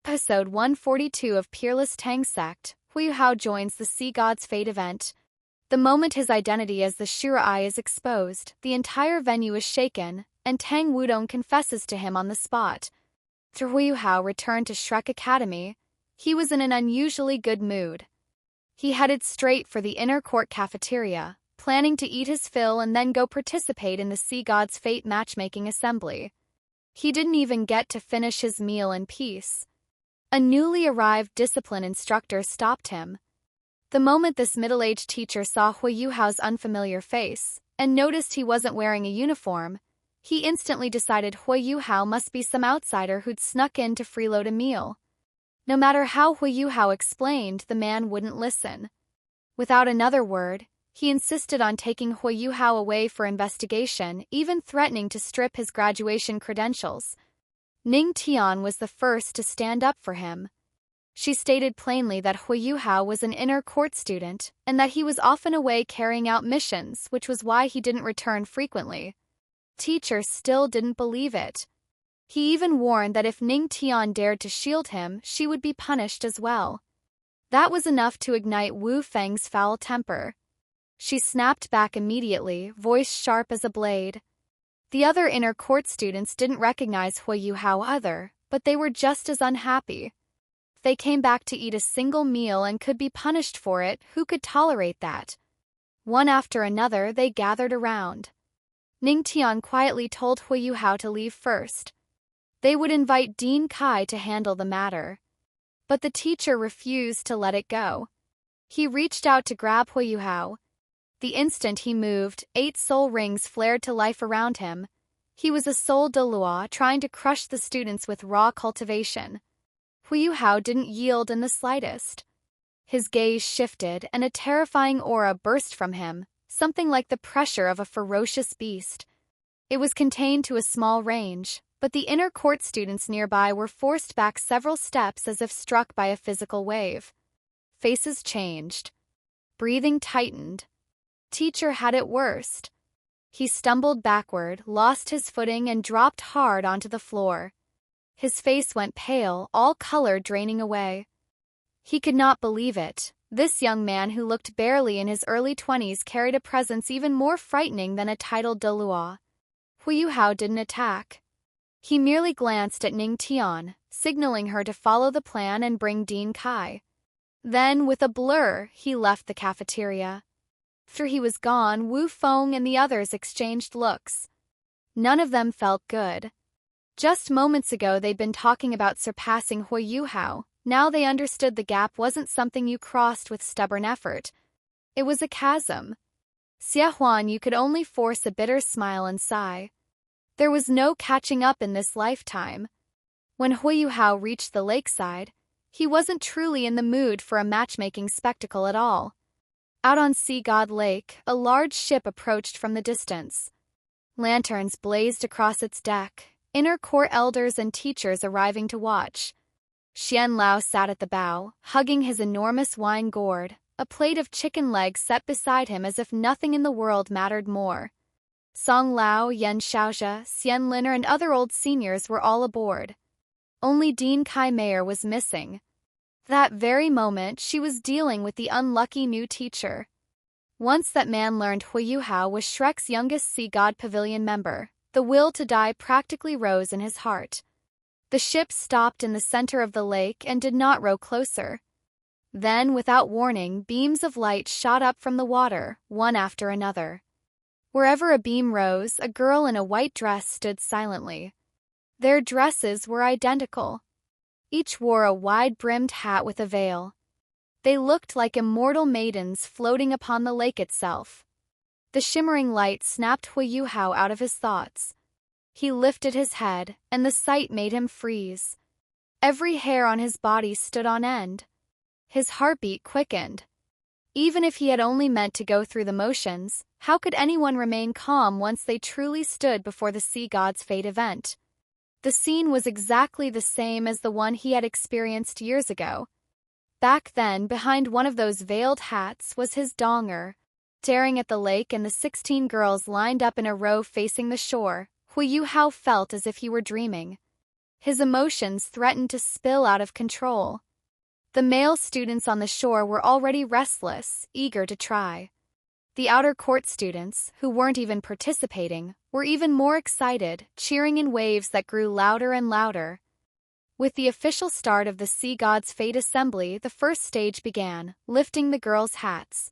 Episode 142 of Peerless Tang Sect, Huo Yuhao joins the Sea God's Fate event. The moment his identity as the Shura Eye is exposed, the entire venue is shaken, and Tang Wutong confesses to him on the spot. After Huo Yuhao returned to Shrek Academy, he was in an unusually good mood. He headed straight for the inner court cafeteria, planning to eat his fill and then go participate in the Sea God's Fate matchmaking assembly. He didn't even get to finish his meal in peace. A newly arrived discipline instructor stopped him. The moment this middle-aged teacher saw Huo Yuhao's unfamiliar face and noticed he wasn't wearing a uniform, he instantly decided Huo Yuhao must be some outsider who'd snuck in to freeload a meal. No matter how Huo Yuhao explained, the man wouldn't listen. Without another word, he insisted on taking Huo Yuhao away for investigation, even threatening to strip his graduation credentials. Ning Tian was the first to stand up for him. She stated plainly that Huo Yuhao was an inner court student and that he was often away carrying out missions, which was why he didn't return frequently. Teacher still didn't believe it. He even warned that if Ning Tian dared to shield him, she would be punished as well. That was enough to ignite Wu Feng's foul temper. She snapped back immediately, voice sharp as a blade. The other inner court students didn't recognize Huo Yuhao either, but they were just as unhappy. If they came back to eat a single meal and could be punished for it, who could tolerate that? One after another, they gathered around. Ning Tian quietly told Huo Yuhao to leave first. They would invite Dean Kai to handle the matter. But the teacher refused to let it go. He reached out to grab Huo Yuhao. The instant he moved, 8 soul rings flared to life around him. He was a soul de loi trying to crush the students with raw cultivation. Huo Yuhao didn't yield in the slightest. His gaze shifted and a terrifying aura burst from him, something like the pressure of a ferocious beast. It was contained to a small range, but the inner court students nearby were forced back several steps as if struck by a physical wave. Faces changed. Breathing tightened. Teacher had it worst. He stumbled backward, lost his footing, and dropped hard onto the floor. His face went pale, all color draining away. He could not believe it. This young man who looked barely in his early 20s carried a presence even more frightening than a titled de loi. Huo Yuhao didn't attack. He merely glanced at Ning Tian, signaling her to follow the plan and bring Dean Kai. Then, with a blur, he left the cafeteria. After he was gone, Wu Feng and the others exchanged looks. None of them felt good. Just moments ago they'd been talking about surpassing Huo Yuhao. Now they understood the gap wasn't something you crossed with stubborn effort. It was a chasm. Xie Huan, you could only force a bitter smile and sigh. There was no catching up in this lifetime. When Huo Yuhao reached the lakeside, he wasn't truly in the mood for a matchmaking spectacle at all. Out on Sea God Lake, a large ship approached from the distance. Lanterns blazed across its deck, inner court elders and teachers arriving to watch. Xian Lao sat at the bow, hugging his enormous wine gourd, a plate of chicken legs set beside him as if nothing in the world mattered more. Song Lao, Yan Xiaozhe, Xian Liner and other old seniors were all aboard. Only Dean Kai Mayer was missing. That very moment, she was dealing with the unlucky new teacher. Once that man learned Huo Yuhao was Shrek's youngest Sea God Pavilion member, the will to die practically rose in his heart. The ship stopped in the center of the lake and did not row closer. Then, without warning, beams of light shot up from the water, one after another. Wherever a beam rose, a girl in a white dress stood silently. Their dresses were identical. Each wore a wide-brimmed hat with a veil. They looked like immortal maidens floating upon the lake itself. The shimmering light snapped Huo Yuhao out of his thoughts. He lifted his head, and the sight made him freeze. Every hair on his body stood on end. His heartbeat quickened. Even if he had only meant to go through the motions, how could anyone remain calm once they truly stood before the Sea God's Fate event? The scene was exactly the same as the one he had experienced years ago. Back then, behind one of those veiled hats was his donger. Staring at the lake and the 16 girls lined up in a row facing the shore, Huo Yuhao felt as if he were dreaming. His emotions threatened to spill out of control. The male students on the shore were already restless, eager to try. The outer court students, who weren't even participating, were even more excited, cheering in waves that grew louder and louder. With the official start of the Sea God's Fate Assembly, the first stage began, lifting the girls' hats.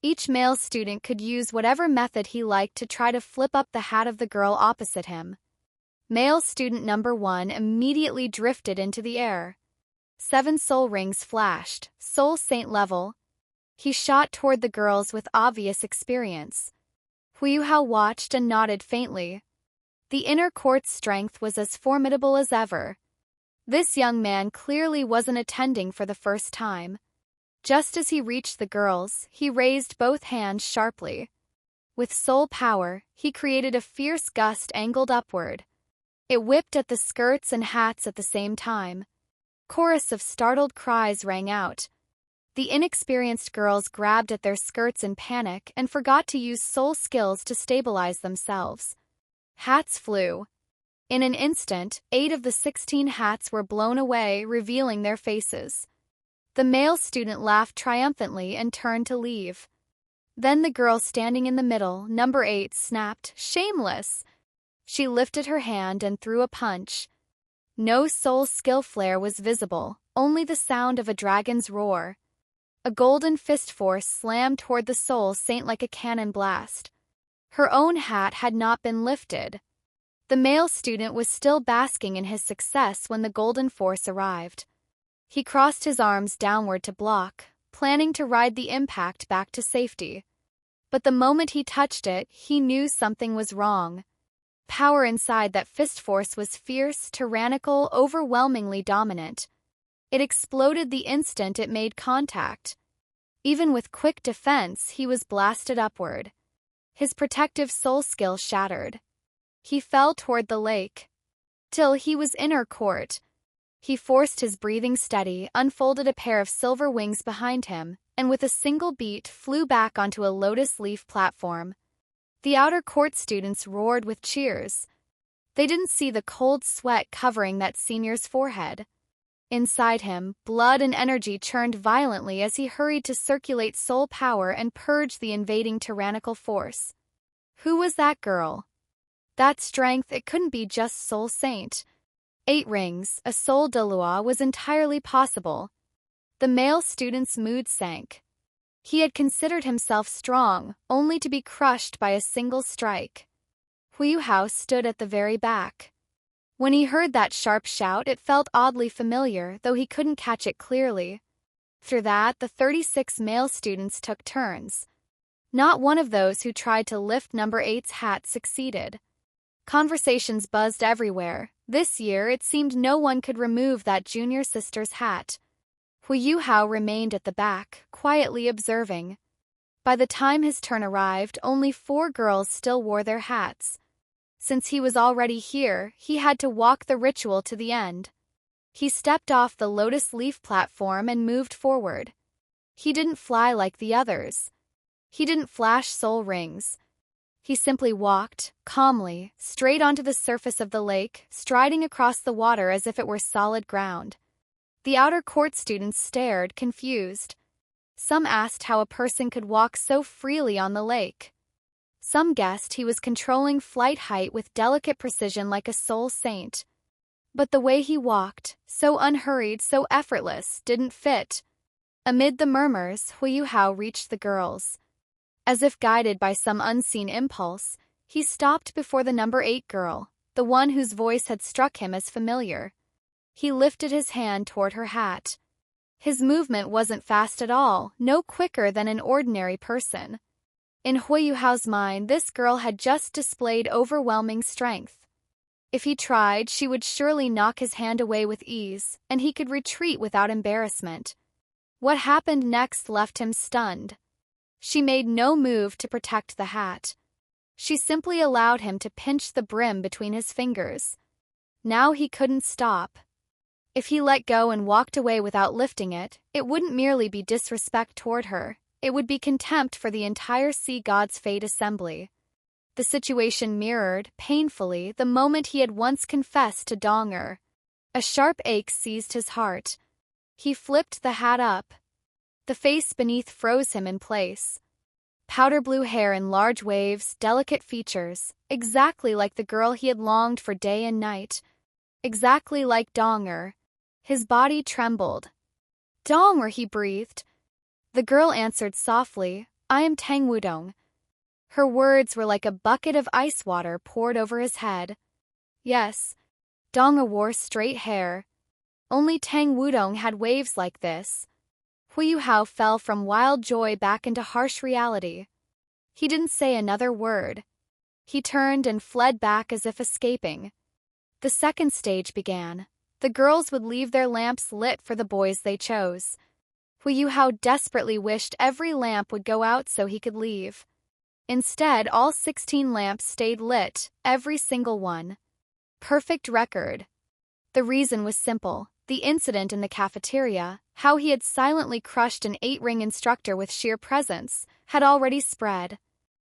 Each male student could use whatever method he liked to try to flip up the hat of the girl opposite him. Male student number 1 immediately drifted into the air. 7 soul rings flashed, soul saint level. He shot toward the girls with obvious experience. Huo Yuhao watched and nodded faintly. The inner court's strength was as formidable as ever. This young man clearly wasn't attending for the first time. Just as he reached the girls, he raised both hands sharply. With soul power, he created a fierce gust angled upward. It whipped at the skirts and hats at the same time. Chorus of startled cries rang out. The inexperienced girls grabbed at their skirts in panic and forgot to use soul skills to stabilize themselves. Hats flew. In an instant, 8 of the 16 hats were blown away, revealing their faces. The male student laughed triumphantly and turned to leave. Then the girl standing in the middle, number 8, snapped, "Shameless!" She lifted her hand and threw a punch. No soul skill flare was visible, only the sound of a dragon's roar. A golden fist force slammed toward the soul saint like a cannon blast. Her own hat had not been lifted. The male student was still basking in his success when the golden force arrived. He crossed his arms downward to block, planning to ride the impact back to safety. But the moment he touched it, he knew something was wrong. Power inside that fist force was fierce, tyrannical, overwhelmingly dominant. It exploded the instant it made contact. Even with quick defense, he was blasted upward. His protective soul skill shattered. He fell toward the lake. Till he was inner court. He forced his breathing steady, unfolded a pair of silver wings behind him, and with a single beat flew back onto a lotus leaf platform. The outer court students roared with cheers. They didn't see the cold sweat covering that senior's forehead. Inside him, blood and energy churned violently as he hurried to circulate soul power and purge the invading tyrannical force. Who was that girl? That strength, it couldn't be just soul saint. 8 rings, a soul de loi was entirely possible. The male student's mood sank. He had considered himself strong, only to be crushed by a single strike. Huo Yuhao stood at the very back. When he heard that sharp shout, it felt oddly familiar, though he couldn't catch it clearly. After that, the 36 male students took turns. Not one of those who tried to lift number 8's hat succeeded. Conversations buzzed everywhere. This year, it seemed no one could remove that junior sister's hat. Huo Yuhao remained at the back, quietly observing. By the time his turn arrived, only 4 girls still wore their hats. Since he was already here, he had to walk the ritual to the end. He stepped off the lotus leaf platform and moved forward. He didn't fly like the others. He didn't flash soul rings. He simply walked, calmly, straight onto the surface of the lake, striding across the water as if it were solid ground. The outer court students stared, confused. Some asked how a person could walk so freely on the lake. Some guessed he was controlling flight height with delicate precision like a soul saint. But the way he walked, so unhurried, so effortless, didn't fit. Amid the murmurs, Huo Yuhao reached the girls. As if guided by some unseen impulse, he stopped before the number 8 girl, the one whose voice had struck him as familiar. He lifted his hand toward her hat. His movement wasn't fast at all, no quicker than an ordinary person. In Huo Yuhao's mind, this girl had just displayed overwhelming strength. If he tried, she would surely knock his hand away with ease, and he could retreat without embarrassment. What happened next left him stunned. She made no move to protect the hat. She simply allowed him to pinch the brim between his fingers. Now he couldn't stop. If he let go and walked away without lifting it, it wouldn't merely be disrespect toward her, it would be contempt for the entire Sea God's Fate Assembly. The situation mirrored, painfully, the moment he had once confessed to Donger. A sharp ache seized his heart. He flipped the hat up. The face beneath froze him in place. Powder blue hair in large waves, delicate features, exactly like the girl he had longed for day and night. Exactly like Donger. His body trembled. Donger, he breathed. The girl answered softly, I am Tang Wutong. Her words were like a bucket of ice water poured over his head. Yes, Donger wore straight hair. Only Tang Wutong had waves like this. Huo Yuhao fell from wild joy back into harsh reality. He didn't say another word. He turned and fled back as if escaping. The second stage began. The girls would leave their lamps lit for the boys they chose. Huo Yuhao desperately wished every lamp would go out so he could leave. Instead, all 16 lamps stayed lit, every single one. Perfect record. The reason was simple. The incident in the cafeteria, how he had silently crushed an 8-ring instructor with sheer presence, had already spread.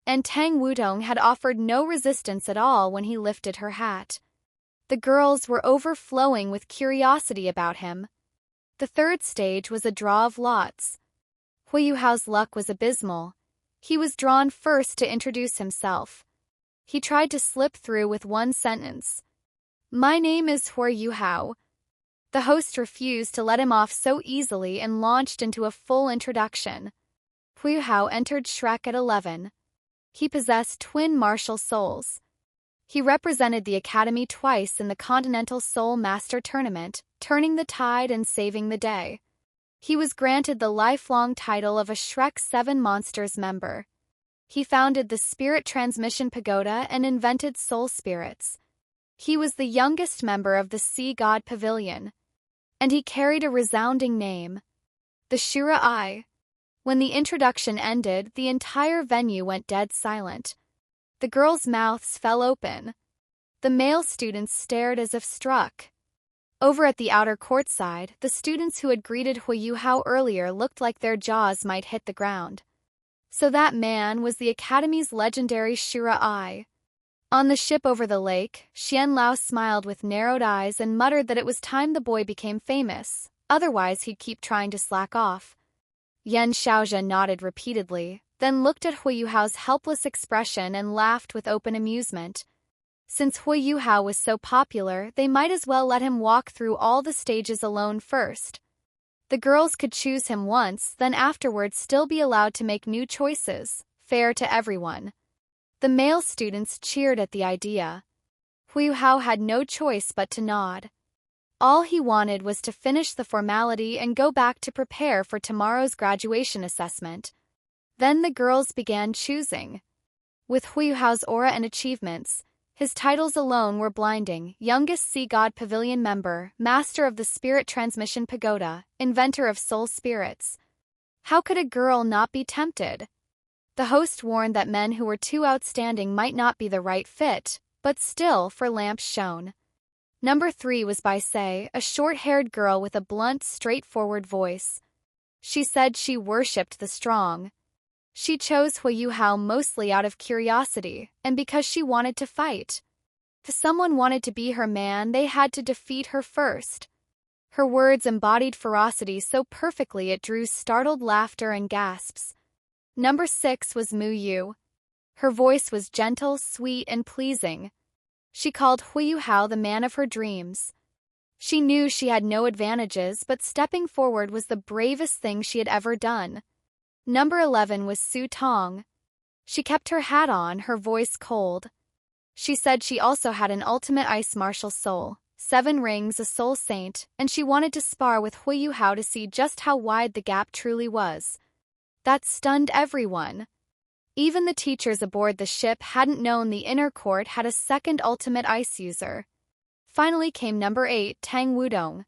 And Tang Wutong had offered no resistance at all when he lifted her hat. The girls were overflowing with curiosity about him. The third stage was a draw of lots. Huo Yuhao's luck was abysmal. He was drawn first to introduce himself. He tried to slip through with one sentence. My name is Huo Yuhao. The host refused to let him off so easily and launched into a full introduction. Huo Yuhao entered Shrek at 11. He possessed twin martial souls. He represented the Academy twice in the Continental Soul Master Tournament, turning the tide and saving the day. He was granted the lifelong title of a Shrek 7 Monsters member. He founded the Spirit Transmission Pagoda and invented soul spirits. He was the youngest member of the Sea God Pavilion. And he carried a resounding name, the Shura Eye. When the introduction ended, the entire venue went dead silent. The girls' mouths fell open. The male students stared as if struck. Over at the outer courtside, the students who had greeted Huo Yuhao earlier looked like their jaws might hit the ground. So that man was the Academy's legendary Shura Eye. On the ship over the lake, Xian Lao smiled with narrowed eyes and muttered that it was time the boy became famous, otherwise he'd keep trying to slack off. Yan Xiaozha nodded repeatedly, then looked at Huo Yuhao's helpless expression and laughed with open amusement. Since Huo Yuhao was so popular, they might as well let him walk through all the stages alone first. The girls could choose him once, then afterwards still be allowed to make new choices, fair to everyone. The male students cheered at the idea. Huo Yuhao had no choice but to nod. All he wanted was to finish the formality and go back to prepare for tomorrow's graduation assessment. Then the girls began choosing. With Huo Yuhao's aura and achievements, his titles alone were blinding: youngest Sea God Pavilion member, master of the Spirit Transmission Pagoda, inventor of soul spirits. How could a girl not be tempted? The host warned that men who were too outstanding might not be the right fit, but still, for lamps shone. Number 3 was Bai Se, a short-haired girl with a blunt, straightforward voice. She said she worshipped the strong. She chose Huo Yuhao mostly out of curiosity, and because she wanted to fight. If someone wanted to be her man, they had to defeat her first. Her words embodied ferocity so perfectly it drew startled laughter and gasps. Number 6 was Mu Yu. Her voice was gentle, sweet, and pleasing. She called Huo Yuhao the man of her dreams. She knew she had no advantages, but stepping forward was the bravest thing she had ever done. Number 11 was Su Tong. She kept her hat on, her voice cold. She said she also had an ultimate ice martial soul, 7 rings, a soul saint, and she wanted to spar with Huo Yuhao to see just how wide the gap truly was. That stunned everyone. Even the teachers aboard the ship hadn't known the inner court had a second ultimate ice user. Finally came number 8, Tang Wutong.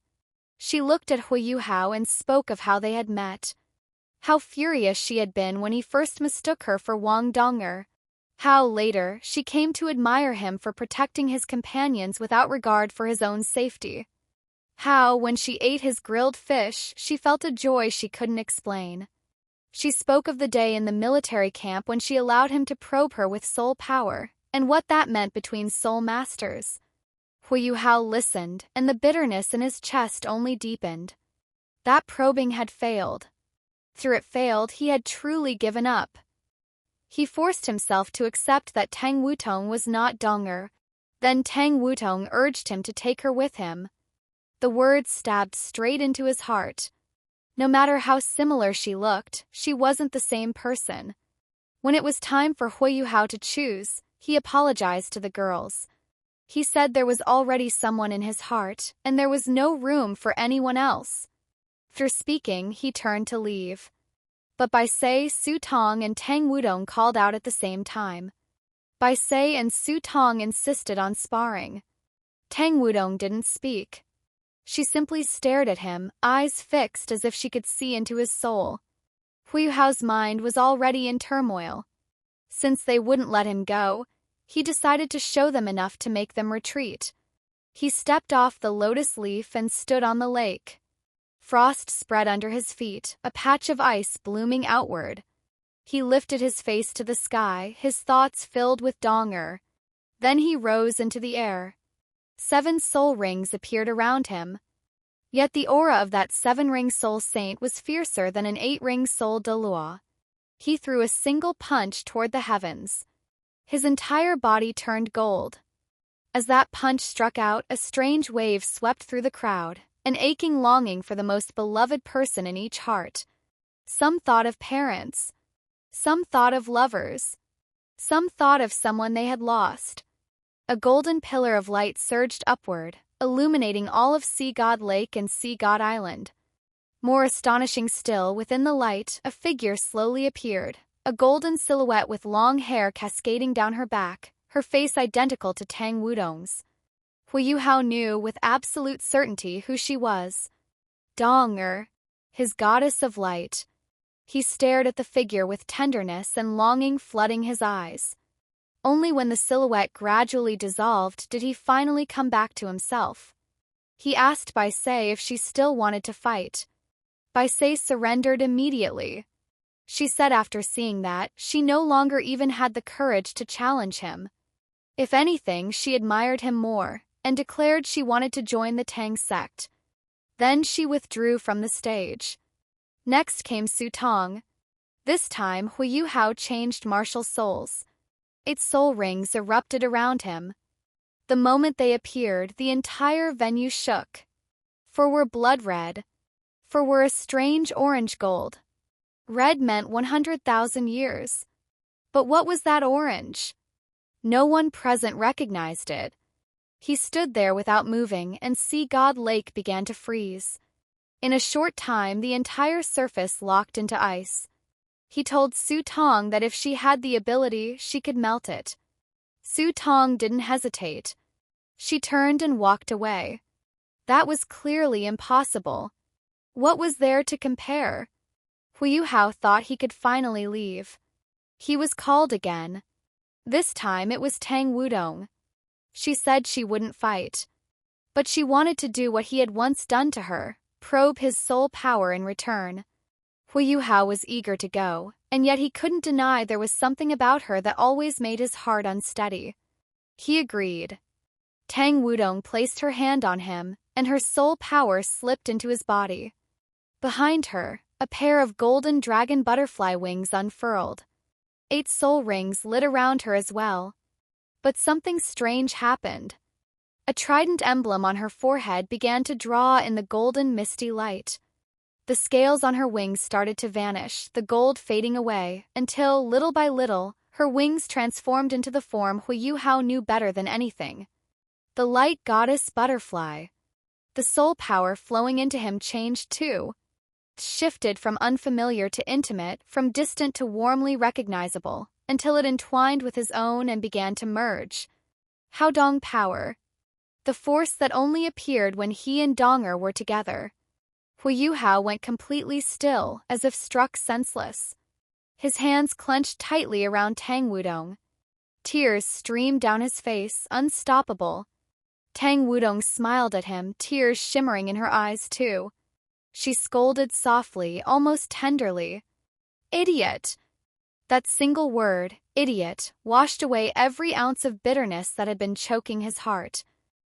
She looked at Huo Yuhao and spoke of how they had met. How furious she had been when he first mistook her for Wang Donger. How, later, she came to admire him for protecting his companions without regard for his own safety. How, when she ate his grilled fish, she felt a joy she couldn't explain. She spoke of the day in the military camp when she allowed him to probe her with soul power, and what that meant between soul masters. Huo Yuhao listened, and the bitterness in his chest only deepened. That probing had failed. Through it failed, he had truly given up. He forced himself to accept that Tang Wutong was not Donger. Then Tang Wutong urged him to take her with him. The words stabbed straight into his heart. No matter how similar she looked, she wasn't the same person. When it was time for Huo Yuhao to choose, he apologized to the girls. He said there was already someone in his heart, and there was no room for anyone else. After speaking, he turned to leave. But Bai Se, Su Tong, and Tang Wutong called out at the same time. Bai Se and Su Tong insisted on sparring. Tang Wutong didn't speak. She simply stared at him, eyes fixed as if she could see into his soul. Huo Yuhao's mind was already in turmoil. Since they wouldn't let him go, he decided to show them enough to make them retreat. He stepped off the lotus leaf and stood on the lake. Frost spread under his feet, a patch of ice blooming outward. He lifted his face to the sky, his thoughts filled with Donger. Then he rose into the air. 7 soul rings appeared around him. Yet the aura of that 7-ring soul saint was fiercer than an 8-ring soul de loi. He threw a single punch toward the heavens. His entire body turned gold. As that punch struck out, a strange wave swept through the crowd, an aching longing for the most beloved person in each heart. Some thought of parents. Some thought of lovers. Some thought of someone they had lost. A golden pillar of light surged upward, illuminating all of Sea God Lake and Sea God Island. More astonishing still, within the light, a figure slowly appeared, a golden silhouette with long hair cascading down her back, her face identical to Tang Wutong's. Huo Yuhao knew with absolute certainty who she was. Donger, his goddess of light. He stared at the figure with tenderness and longing flooding his eyes. Only when the silhouette gradually dissolved did he finally come back to himself. He asked Bai Se if she still wanted to fight. Bai Se surrendered immediately. She said after seeing that, she no longer even had the courage to challenge him. If anything, she admired him more, and declared she wanted to join the Tang Sect. Then she withdrew from the stage. Next came Su Tong. This time, Huo Yuhao changed martial souls. 8 soul rings erupted around him. The moment they appeared, the entire venue shook. For were blood red. For were a strange orange gold. Red meant 100,000 years. But what was that orange? No one present recognized it. He stood there without moving, and Sea God Lake began to freeze. In a short time, the entire surface locked into ice. He told Su Tong that if she had the ability, she could melt it. Su Tong didn't hesitate. She turned and walked away. That was clearly impossible. What was there to compare? Huo Yuhao thought he could finally leave. He was called again. This time it was Tang Wutong. She said she wouldn't fight. But she wanted to do what he had once done to her, probe his soul power in return. Huo Yuhao was eager to go, and yet he couldn't deny there was something about her that always made his heart unsteady. He agreed. Tang Wutong placed her hand on him, and her soul power slipped into his body. Behind her, a pair of golden dragon butterfly wings unfurled. 8 soul rings lit around her as well. But something strange happened. A trident emblem on her forehead began to draw in the golden misty light. The scales on her wings started to vanish, the gold fading away, until, little by little, her wings transformed into the form Huo Yuhao knew better than anything. The light goddess butterfly. The soul power flowing into him changed too. Shifted from unfamiliar to intimate, from distant to warmly recognizable, until it entwined with his own and began to merge. Haodong power. The force that only appeared when he and Donger were together. Huo Yuhao went completely still, as if struck senseless. His hands clenched tightly around Tang Wutong. Tears streamed down his face, unstoppable. Tang Wutong smiled at him, tears shimmering in her eyes too. She scolded softly, almost tenderly. Idiot! That single word, idiot, washed away every ounce of bitterness that had been choking his heart.